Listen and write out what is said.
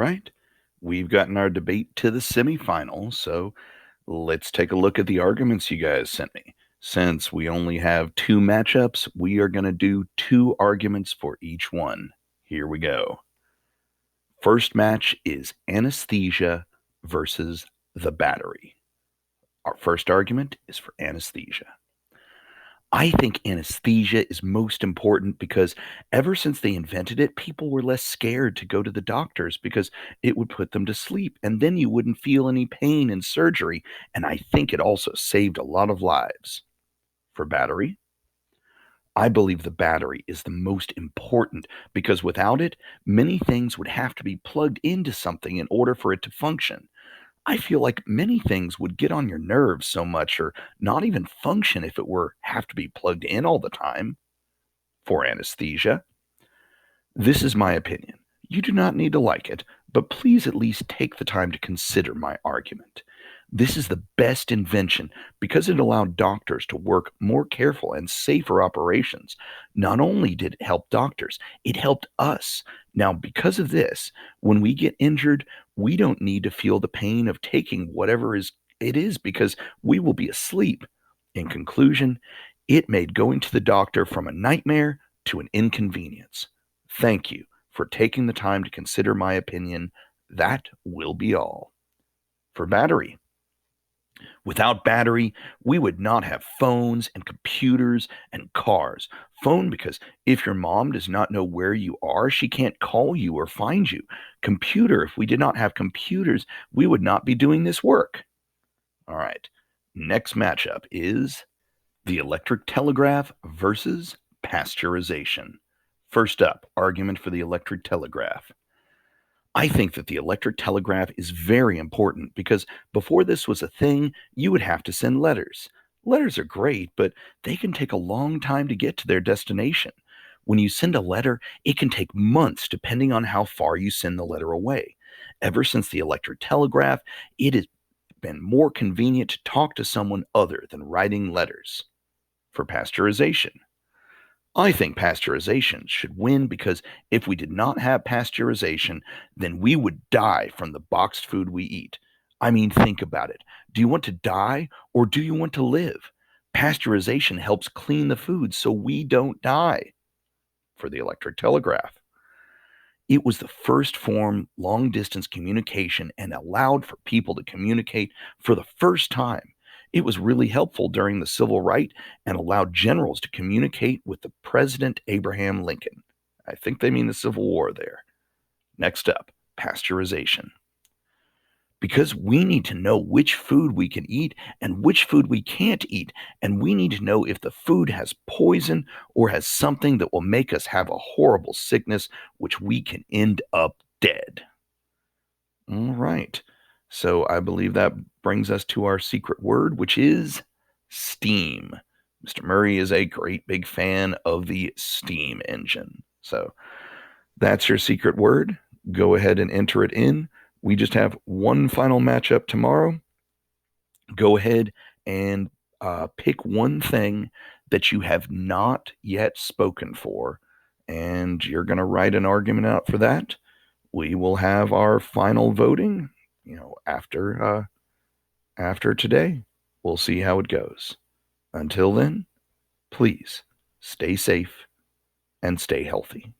right. We've gotten our debate to the semifinals, so let's take a look at the arguments you guys sent me. Since we only have two matchups, we are going to do two arguments for each one. Here we go. First match is Anesthesia versus The Battery. Our first argument is for Anesthesia. I think anesthesia is most important because ever since they invented it, people were less scared to go to the doctors because it would put them to sleep and then you wouldn't feel any pain in surgery. And I think it also saved a lot of lives. For battery, I believe the battery is the most important because without it, many things would have to be plugged into something in order for it to function. I feel like many things would get on your nerves so much or not even function if it were have to be plugged in all the time. For anesthesia, this is my opinion. You do not need to like it, but please at least take the time to consider my argument. This is the best invention because it allowed doctors to work more careful and safer operations. Not only did it help doctors, it helped us. Now, because of this, when we get injured, we don't need to feel the pain of taking whatever it is because we will be asleep. In conclusion, it made going to the doctor from a nightmare to an inconvenience. Thank you for taking the time to consider my opinion. That will be all. For battery, without battery, we would not have phones and computers and cars. Phone, because if your mom does not know where you are, she can't call you or find you. Computer, if we did not have computers, we would not be doing this work. All right. Next matchup is the Electric Telegraph versus Pasteurization. First up, argument for the Electric Telegraph. I think that the electric telegraph is very important because before this was a thing, you would have to send letters. Letters are great, but they can take a long time to get to their destination. When you send a letter, it can take months depending on how far you send the letter away. Ever since the electric telegraph, it has been more convenient to talk to someone other than writing letters. For pasteurization, I think pasteurization should win because if we did not have pasteurization, then we would die from the boxed food we eat. I mean, think about it. Do you want to die or do you want to live? Pasteurization helps clean the food so we don't die. For the electric telegraph, it was the first form long distance communication and allowed for people to communicate for the first time. It was really helpful during the civil rights and allowed generals to communicate with the President Abraham Lincoln. I think they mean the Civil War there. Next up, pasteurization. Because we need to know which food we can eat and which food we can't eat, and we need to know if the food has poison or has something that will make us have a horrible sickness, which we can end up dead. All right. So I believe that brings us to our secret word, which is steam. Mr. Murray is a great big fan of the steam engine. So that's your secret word. Go ahead and enter it in. We just have one final matchup tomorrow. Go ahead and pick one thing that you have not yet spoken for, and you're going to write an argument out for that. We will have our final voting, after today. We'll see how it goes. Until then, please stay safe and stay healthy.